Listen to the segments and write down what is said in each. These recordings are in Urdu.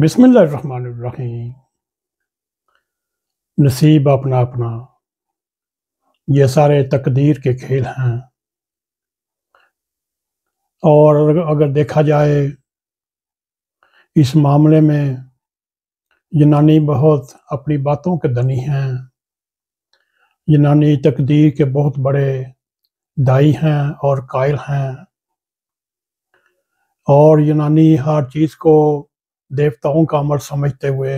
بسم اللہ الرحمن الرحیم۔ نصیب اپنا اپنا، یہ سارے تقدیر کے کھیل ہیں۔ اور اگر دیکھا جائے اس معاملے میں یونانی بہت اپنی باتوں کے دنی ہیں۔ یونانی تقدیر کے بہت بڑے دائی ہیں اور قائل ہیں، اور یونانی ہر چیز کو دیوتاؤں کا عمل سمجھتے ہوئے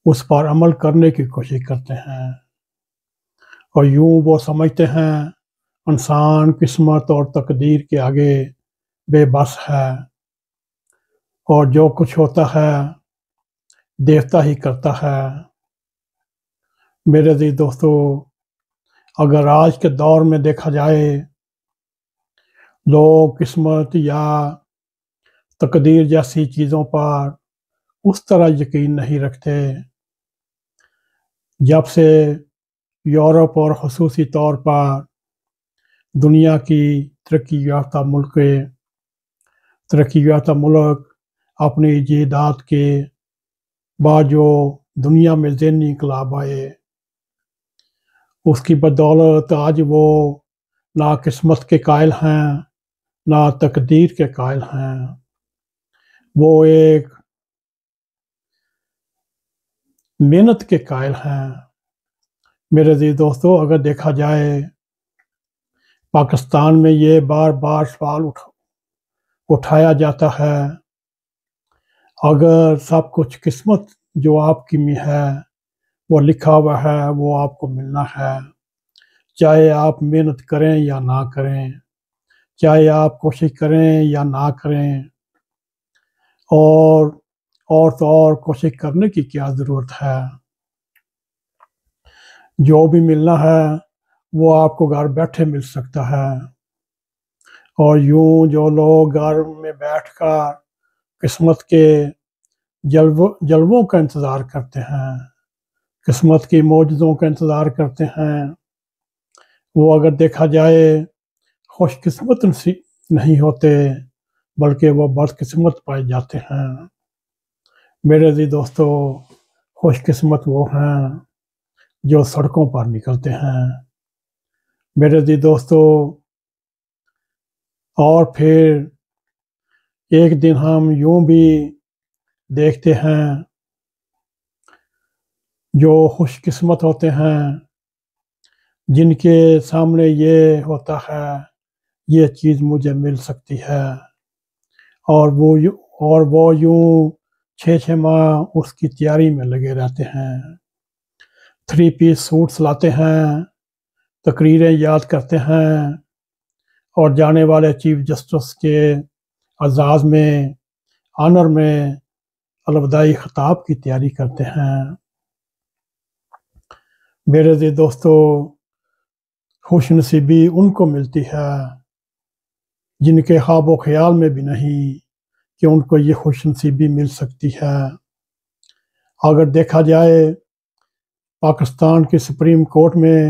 اس پر عمل کرنے کی کوشش کرتے ہیں، اور یوں وہ سمجھتے ہیں انسان قسمت اور تقدیر کے آگے بے بس ہے، اور جو کچھ ہوتا ہے دیوتا ہی کرتا ہے۔ میرے عزیز دوستو، اگر آج کے دور میں دیکھا جائے لوگ قسمت یا تقدیر جیسی چیزوں پر اس طرح یقین نہیں رکھتے۔ جب سے یورپ اور خصوصی طور پر دنیا کی ترقی یافتہ ملک اپنی ایجادات کے بعد جو دنیا میں ذہنی انقلاب آئے، اس کی بدولت آج وہ نہ قسمت کے قائل ہیں نہ تقدیر کے قائل ہیں، وہ ایک محنت کے قائل ہیں۔ میرے عزیز دوستو، اگر دیکھا جائے پاکستان میں یہ بار بار سوال اٹھایا جاتا ہے، اگر سب کچھ قسمت جو آپ کی میں ہے وہ لکھا ہوا ہے، وہ آپ کو ملنا ہے، چاہے آپ محنت کریں یا نہ کریں، چاہے آپ کوشش کریں یا نہ کریں، اور تو اور کوشش کرنے کی کیا ضرورت ہے؟ جو بھی ملنا ہے وہ آپ کو گھر بیٹھے مل سکتا ہے۔ اور یوں جو لوگ گھر میں بیٹھ کر قسمت کے جلووں کا انتظار کرتے ہیں، قسمت کی معجزوں کا انتظار کرتے ہیں، وہ اگر دیکھا جائے خوش قسمت نہیں ہوتے بلکہ وہ بدقسمت پائے جاتے ہیں۔ میرے عزیز دوستو، خوش قسمت وہ ہیں جو سڑکوں پر نکلتے ہیں۔ میرے عزیز دوستو، اور پھر ایک دن ہم یوں بھی دیکھتے ہیں جو خوش قسمت ہوتے ہیں، جن کے سامنے یہ ہوتا ہے یہ چیز مجھے مل سکتی ہے، اور وہ یوں 6 ماہ اس کی تیاری میں لگے رہتے ہیں، 3 پیس سوٹس لاتے ہیں، تقریریں یاد کرتے ہیں، اور جانے والے چیف جسٹس کے اعزاز میں آنر میں الوداعی خطاب کی تیاری کرتے ہیں۔ میرے عزیز دوستو، خوش نصیبی ان کو ملتی ہے جن کے خواب و خیال میں بھی نہیں کہ ان کو یہ خوش نصیبی مل سکتی ہے۔ اگر دیکھا جائے پاکستان کی سپریم کورٹ میں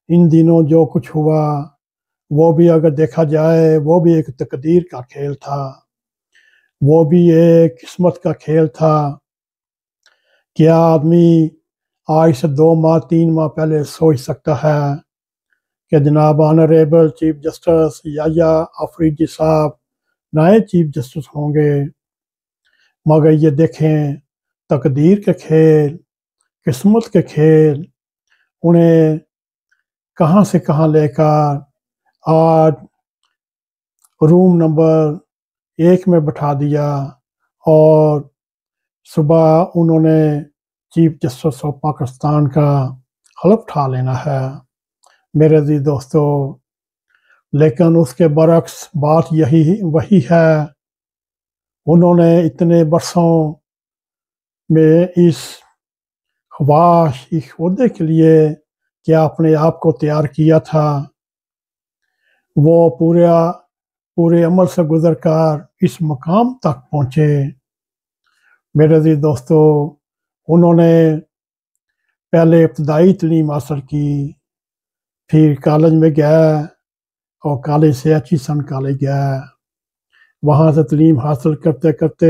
ان دنوں جو کچھ ہوا، وہ بھی اگر دیکھا جائے وہ بھی ایک تقدیر کا کھیل تھا، وہ بھی ایک قسمت کا کھیل تھا۔ کیا آدمی آج سے 2 ماہ 3 ماہ پہلے سوچ سکتا ہے کہ جناب آنریبل چیف جسٹس یحییٰ آفریدی صاحب نئے چیف جسٹس ہوں گے؟ مگر یہ دیکھیں، تقدیر کے کھیل، قسمت کے کھیل انہیں کہاں سے کہاں لے کر آج روم نمبر 1 میں بٹھا دیا، اور صبح انہوں نے چیف جسٹس آف پاکستان کا حلف اٹھا لینا ہے۔ میرے عزیز دوستو، لیکن اس کے برعکس بات وہی ہے، انہوں نے اتنے برسوں میں اس عہدے کے لیے کیا اپنے آپ کو تیار کیا تھا، وہ پورے عمل سے گزر کر اس مقام تک پہنچے۔ میرے عزیز دوستو، انہوں نے پہلے ابتدائی تعلیم حاصل کی، پھر کالج میں گیا، اور کالج سے ایچیسن کالج گیا، وہاں سے تعلیم حاصل کرتے کرتے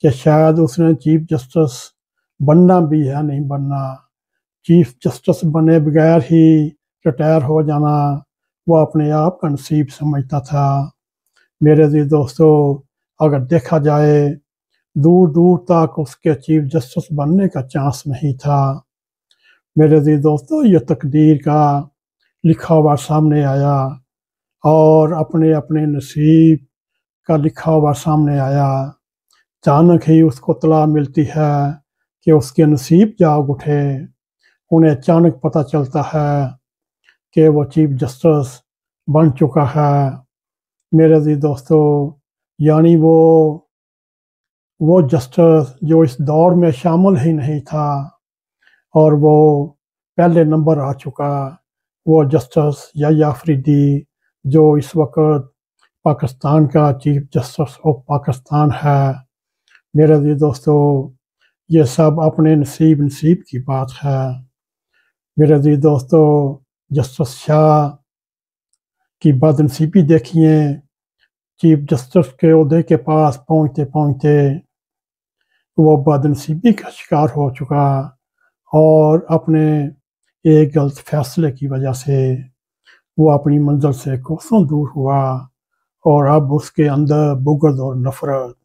کہ شاید اس نے چیف جسٹس بننا بھی ہے نہیں بننا، چیف جسٹس بنے بغیر ہی ریٹائر ہو جانا وہ اپنے آپ کا نصیب سمجھتا تھا۔ میرے عزیز دوستو، اگر دیکھا جائے دور دور تک اس کے چیف جسٹس بننے کا چانس نہیں تھا۔ میرے عزیز دوستو، یہ تقدیر کا لکھا ہوا سامنے آیا اور اپنے اپنے نصیب کا لکھا ہوا سامنے آیا۔ اچانک ہی اس کو اطلاع ملتی ہے کہ اس کے نصیب جاگ اٹھے۔ انہیں اچانک پتہ چلتا ہے کہ وہ چیف جسٹس بن چکا ہے۔ میرے عزیز دوستو، یعنی وہ جسٹس جو اس دور میں شامل ہی نہیں تھا اور وہ پہلے نمبر آ چکا، وہ جسٹس یحییٰ آفریدی جو اس وقت پاکستان کا چیف جسٹس آف پاکستان ہے۔ میرے عزیز دوستو، یہ سب اپنے نصیب کی بات ہے۔ میرے عزیز دوستو، جسٹس شاہ کی بد نصیبی دیکھیے، چیف جسٹس کے عہدے کے پاس پہنچتے پہنچتے وہ بد نصیبی کا شکار ہو چکا اور اپنے ایک غلط فیصلے کی وجہ سے وہ اپنی منزل سے کوسوں دور ہوا اور اب اس کے اندر بغض اور نفرت